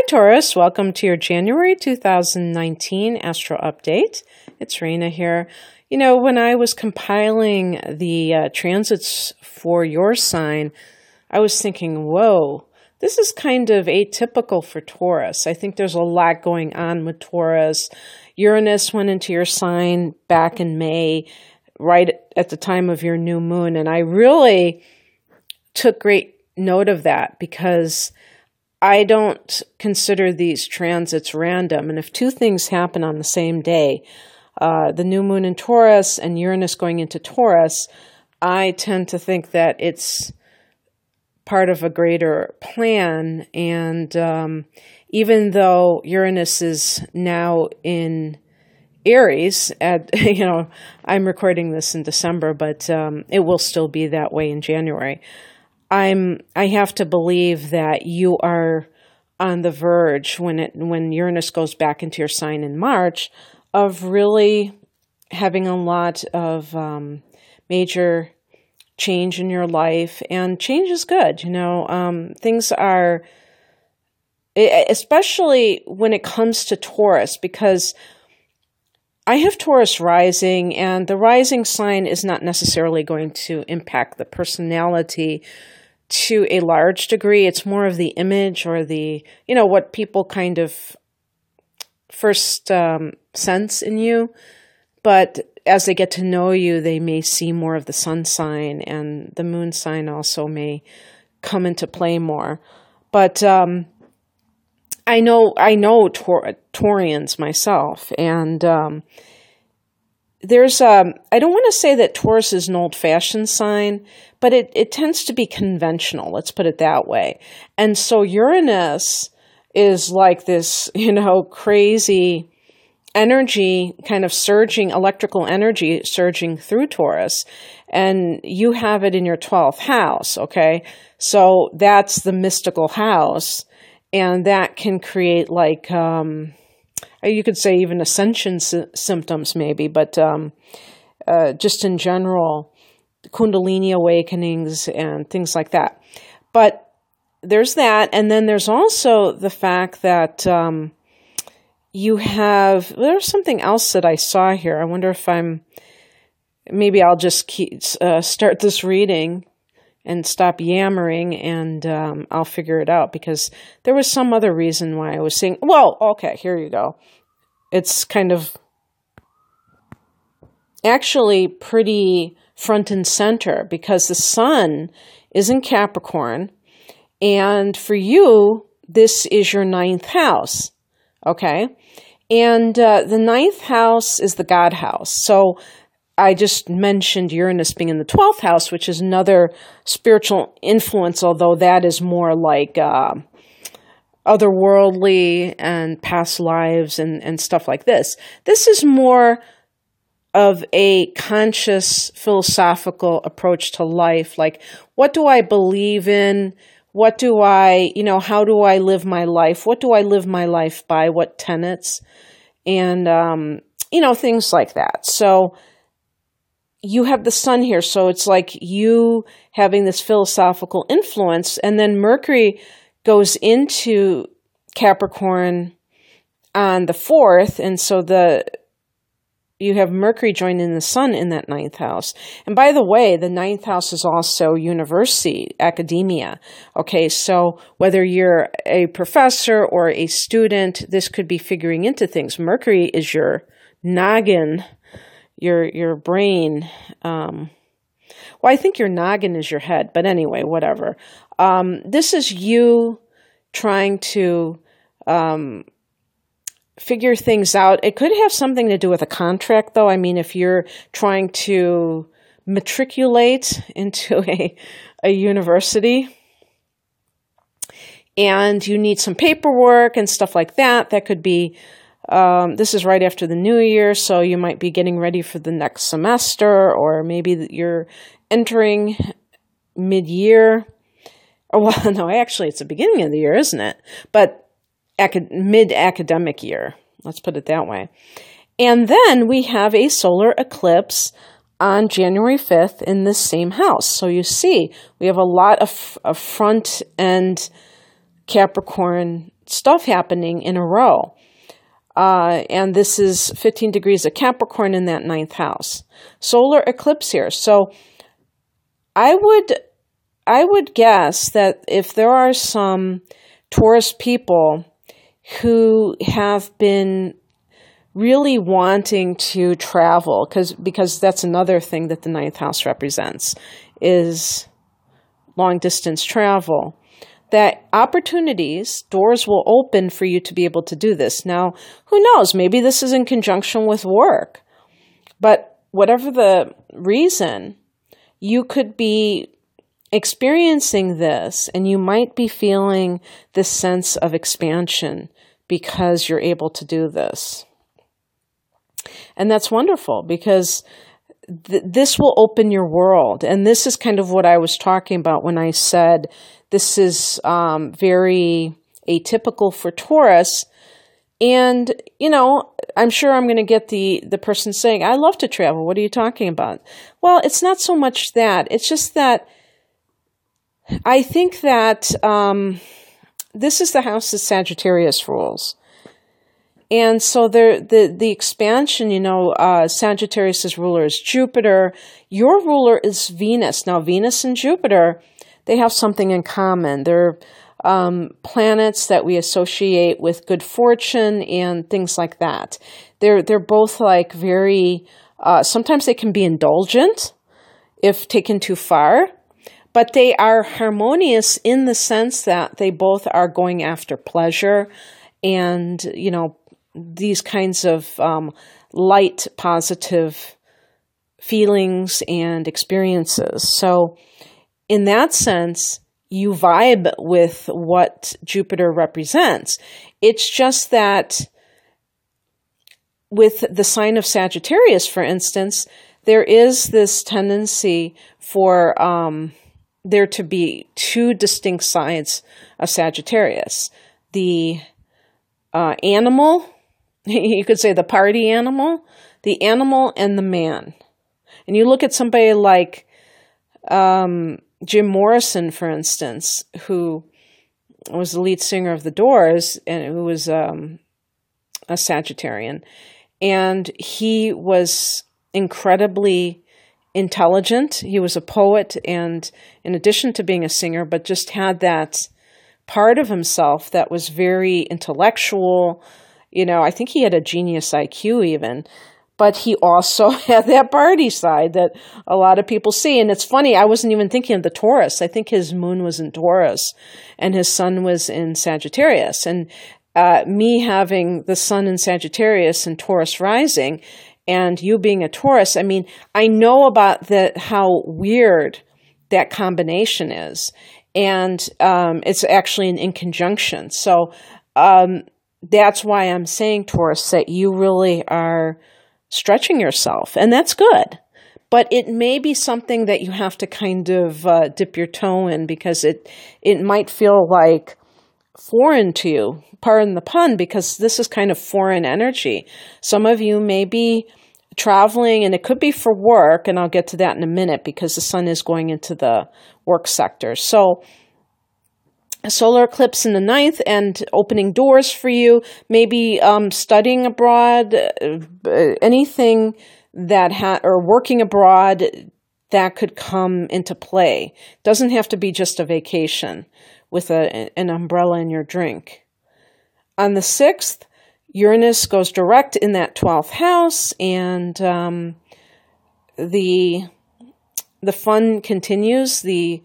Taurus, welcome to your January 2019 Astro Update. It's Raina here. You know, when I was compiling the transits for your sign, I was thinking, whoa, this is kind of atypical for Taurus. I think there's a lot going on with Taurus. Uranus went into your sign back in May, right at the time of your new moon, and I really took great note of that because I don't consider these transits random. And if two things happen on the same day, the new moon in Taurus and Uranus going into Taurus, I tend to think that it's part of a greater plan. And even though Uranus is now in Aries, I'm recording this in December, but it will still be that way in January. I have to believe that you are on the verge when Uranus goes back into your sign in March of really having a lot of major change in your life, and change is good. Things are, especially when it comes to Taurus, because I have Taurus rising, and the rising sign is not necessarily going to impact the personality to a large degree. It's more of the image or the, what people kind of first sense in you. But as they get to know you, they may see more of the sun sign, and the moon sign also may come into play more. But I know Taurians myself, and there's I don't want to say that Taurus is an old-fashioned sign, but it tends to be conventional, let's put it that way. And so Uranus is like this, crazy energy, kind of surging, electrical energy surging through Taurus. And you have it in your 12th house, okay? So that's the mystical house. And that can create like, you could say even ascension symptoms maybe, but just in general, Kundalini awakenings and things like that. But there's that. And then there's also the fact that there's something else that I saw here. I wonder if maybe I'll just start this reading and stop yammering, and I'll figure it out, because there was some other reason why I was saying, well, okay, here you go. It's kind of actually pretty front and center, because the sun is in Capricorn, and for you, this is your 9th house, okay? And the 9th house is the God house. So I just mentioned Uranus being in the 12th house, which is another spiritual influence, although that is more like otherworldly and past lives and stuff like this. This is more of a conscious philosophical approach to life. Like, what do I believe in? What do I, how do I live my life? What do I live my life by? What tenets? And, things like that. So you have the sun here, so it's like you having this philosophical influence, and then Mercury goes into Capricorn on the 4th, and so you have Mercury joining the sun in that 9th house. And by the way, the 9th house is also university, academia. Okay, so whether you're a professor or a student, this could be figuring into things. Mercury is your noggin, your brain. Well, I think your noggin is your head, but anyway, whatever. This is you trying to figure things out. It could have something to do with a contract, though. I mean, if you're trying to matriculate into a university and you need some paperwork and stuff like that, that could be, this is right after the new year, so you might be getting ready for the next semester, or maybe you're entering mid-year. Oh, well, no, actually, it's the beginning of the year, isn't it? But mid-academic year, let's put it that way. And then we have a solar eclipse on January 5th in this same house. So you see, we have a lot of front-end Capricorn stuff happening in a row. And this is 15 degrees of Capricorn in that 9th house. Solar eclipse here. So I would guess that if there are some Taurus people who have been really wanting to travel, because that's another thing that the 9th house represents, is long distance travel, that opportunities, doors will open for you to be able to do this. Now, who knows? Maybe this is in conjunction with work. But whatever the reason, you could be experiencing this and you might be feeling this sense of expansion because you're able to do this. And that's wonderful because this will open your world. And this is kind of what I was talking about when I said this is very atypical for Taurus. And, you know, I'm sure I'm going to get the person saying, I love to travel. What are you talking about? Well, it's not so much that. It's just that I think that this is the house that Sagittarius rules. And so the expansion, you know, Sagittarius' ruler is Jupiter. Your ruler is Venus. Now, Venus and Jupiter, they have something in common. They're planets that we associate with good fortune and things like that. They're both like very, sometimes they can be indulgent if taken too far, but they are harmonious in the sense that they both are going after pleasure and, you know, these kinds of light, positive feelings and experiences. So in that sense, you vibe with what Jupiter represents. It's just that with the sign of Sagittarius, for instance, there is this tendency for there to be two distinct sides of Sagittarius. The animal, you could say the party animal, the animal and the man. And you look at somebody like Jim Morrison, for instance, who was the lead singer of The Doors and who was a Sagittarian. And he was incredibly intelligent. He was a poet and in addition to being a singer, but just had that part of himself that was very intellectual. You know, I think he had a genius IQ even, but he also had that party side that a lot of people see. And it's funny, I wasn't even thinking of the Taurus. I think his moon was in Taurus and his sun was in Sagittarius. And me having the sun in Sagittarius and Taurus rising and you being a Taurus, I mean, I know about how weird that combination is. And it's actually in conjunction. So that's why I'm saying, Taurus, that you really are stretching yourself. And that's good. But it may be something that you have to kind of dip your toe in because it might feel like foreign to you, pardon the pun, because this is kind of foreign energy. Some of you may be traveling, and it could be for work, and I'll get to that in a minute because the sun is going into the work sector. So a solar eclipse in the 9th and opening doors for you, maybe studying abroad, anything that or working abroad that could come into play. Doesn't have to be just a vacation with an umbrella in your drink. On the 6th, Uranus goes direct in that 12th house, and the fun continues, the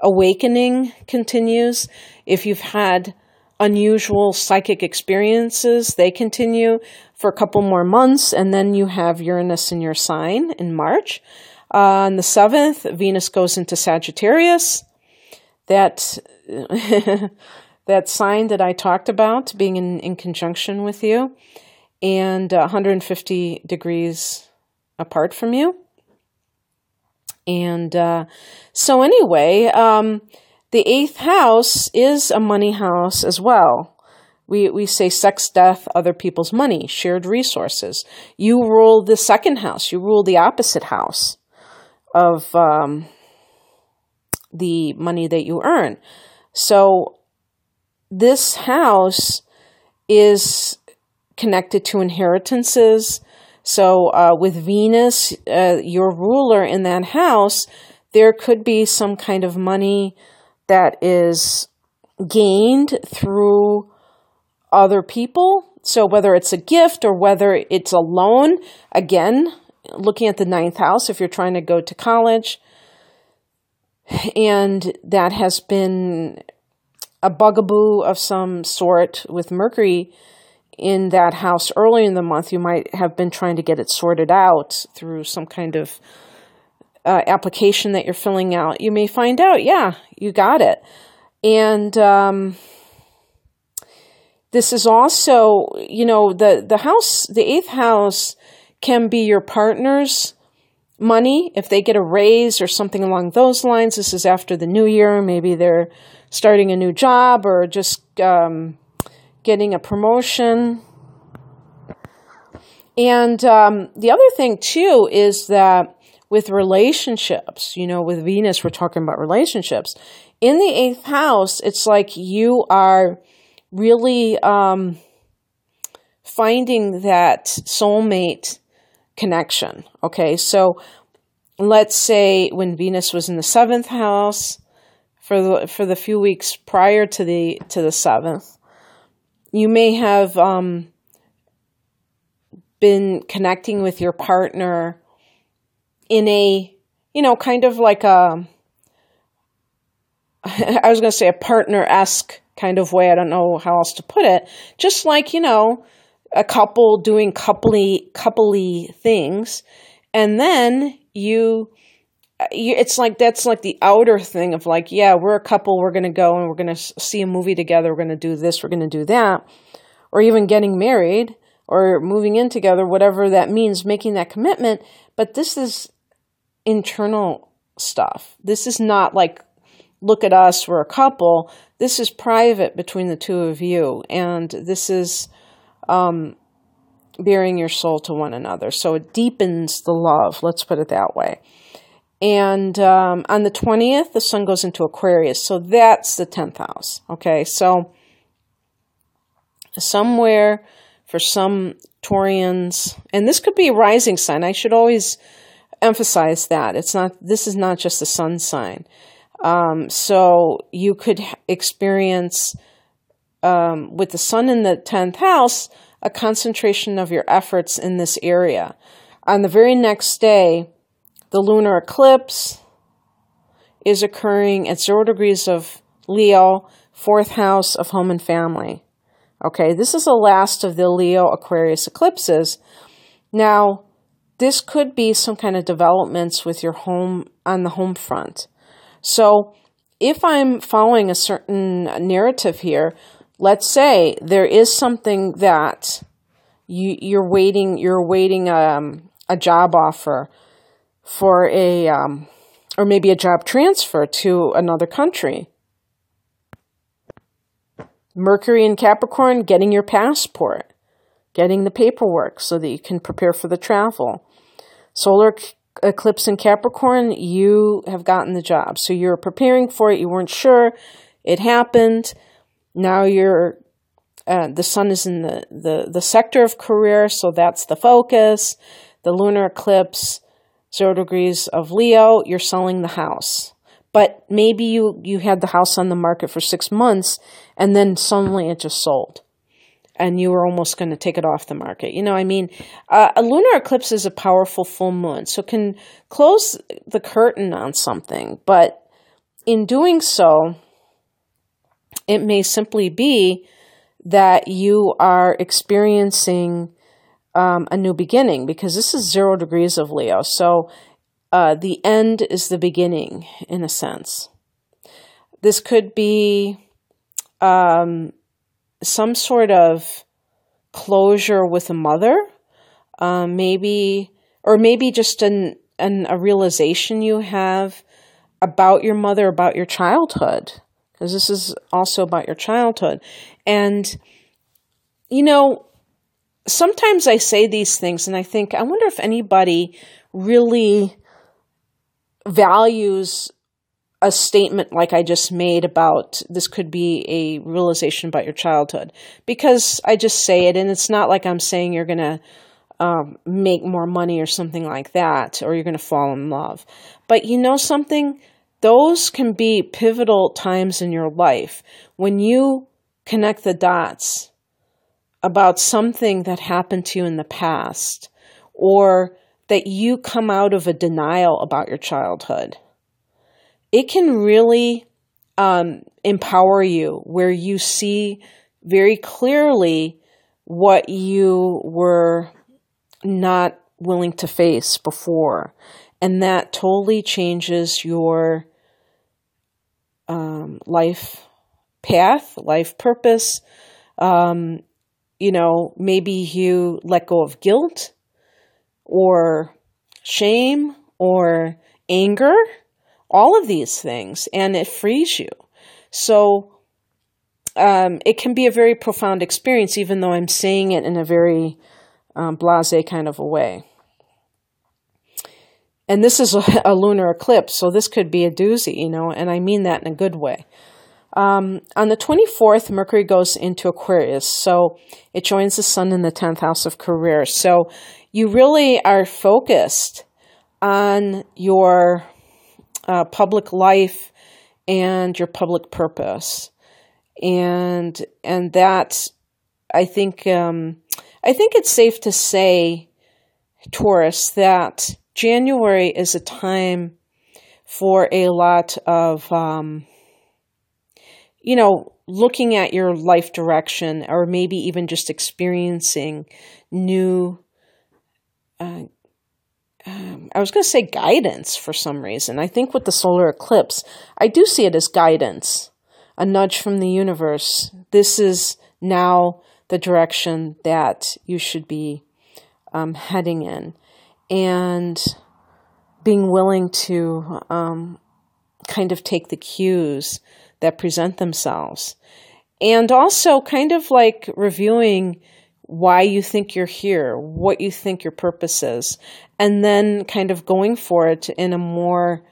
awakening continues. If you've had unusual psychic experiences, they continue for a couple more months, and then you have Uranus in your sign in March. On the 7th, Venus goes into Sagittarius. That that sign that I talked about being in conjunction with you and 150 degrees apart from you. And so anyway, the 8th house is a money house as well. We say sex, death, other people's money, shared resources. You rule the 2nd house. You rule the opposite house of the money that you earn. So this house is connected to inheritances. So with Venus, your ruler in that house, there could be some kind of money that is gained through other people. So whether it's a gift or whether it's a loan, again, looking at the 9th house, if you're trying to go to college, and that has been a bugaboo of some sort with Mercury in that house early in the month, you might have been trying to get it sorted out through some kind of application that you're filling out. You may find out, yeah, you got it. And this is also, the house, the 8th house can be your partner's money. If they get a raise or something along those lines, this is after the new year. Maybe they're starting a new job or just getting a promotion. And the other thing, too, is that with relationships, with Venus, we're talking about relationships. In the 8th house, it's like you are really finding that soulmate connection. Okay, so let's say when Venus was in the 7th house for the few weeks prior to the 7th, you may have been connecting with your partner in a, kind of like I was going to say a partner-esque kind of way. I don't know how else to put it. Just like, a couple doing coupley things. And then it's like, that's like the outer thing of like, yeah, we're a couple, we're going to go and we're going to see a movie together. We're going to do this, we're going to do that. Or even getting married or moving in together, whatever that means, making that commitment. But this is internal stuff. This is not like, look at us, we're a couple. This is private between the two of you. And this is bearing your soul to one another. So it deepens the love, let's put it that way. And on the 20th, the sun goes into Aquarius. So that's the 10th house. Okay, so somewhere for some Taurians, and this could be a rising sign. I should always emphasize that. This is not just the sun sign. So you could experience, with the sun in the 10th house, a concentration of your efforts in this area. On the very next day, the lunar eclipse is occurring at 0 degrees of Leo, 4th house of home and family. Okay, this is the last of the Leo Aquarius eclipses. Now, this could be some kind of developments with your home on the home front. So if I'm following a certain narrative here, let's say there is something that you're waiting a job offer for or maybe a job transfer to another country. Mercury in Capricorn, getting your passport, getting the paperwork so that you can prepare for the travel. Solar eclipse in Capricorn, you have gotten the job. So you're preparing for it. You weren't sure. It happened. Now the sun is in the sector of career, so that's the focus. The lunar eclipse, 0 degrees of Leo, you're selling the house. But maybe you had the house on the market for 6 months, and then suddenly it just sold. And you were almost going to take it off the market. A lunar eclipse is a powerful full moon, so it can close the curtain on something. But in doing so, it may simply be that you are experiencing a new beginning, because this is 0 degrees of Leo. So the end is the beginning, in a sense. This could be some sort of closure with a mother, maybe just a realization you have about your mother, about your childhood, because this is also about your childhood. And, sometimes I say these things and I think, I wonder if anybody really values a statement like I just made about this could be a realization about your childhood, because I just say it, and it's not like I'm saying you're going to make more money or something like that, or you're going to fall in love. But you know something? Those can be pivotal times in your life when you connect the dots about something that happened to you in the past, or that you come out of a denial about your childhood. It can really empower you, where you see very clearly what you were not willing to face before. And that totally changes your life path, life purpose. Maybe you let go of guilt or shame or anger, all of these things, and it frees you. So it can be a very profound experience, even though I'm saying it in a very blasé kind of a way. And this is a lunar eclipse, so this could be a doozy, and I mean that in a good way. On the 24th, Mercury goes into Aquarius, so it joins the Sun in the 10th house of career. So you really are focused on your public life and your public purpose, and that I think it's safe to say, Taurus, that January is a time for a lot of looking at your life direction, or maybe even just experiencing new, I was going to say guidance for some reason. I think with the solar eclipse, I do see it as guidance, a nudge from the universe. This is now the direction that you should be heading in, and being willing to kind of take the cues that present themselves. And also kind of like reviewing why you think you're here, what you think your purpose is, and then kind of going for it in a more,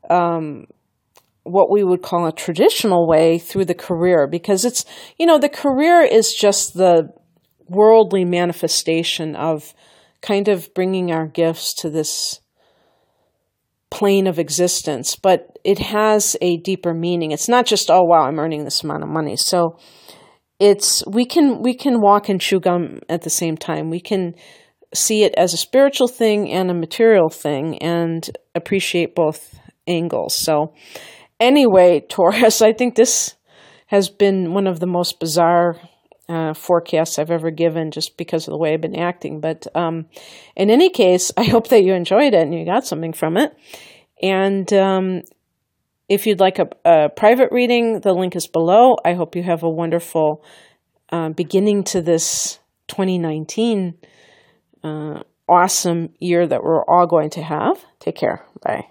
what we would call a traditional way through the career. Because it's, the career is just the worldly manifestation of kind of bringing our gifts to this plane of existence, but it has a deeper meaning. It's not just, oh wow, I'm earning this amount of money. So we can walk and chew gum at the same time. We can see it as a spiritual thing and a material thing, and appreciate both angles. So anyway, Taurus, I think this has been one of the most bizarre forecasts I've ever given, just because of the way I've been acting. But in any case, I hope that you enjoyed it and you got something from it. And if you'd like a private reading, the link is below. I hope you have a wonderful beginning to this 2019 awesome year that we're all going to have. Take care. Bye.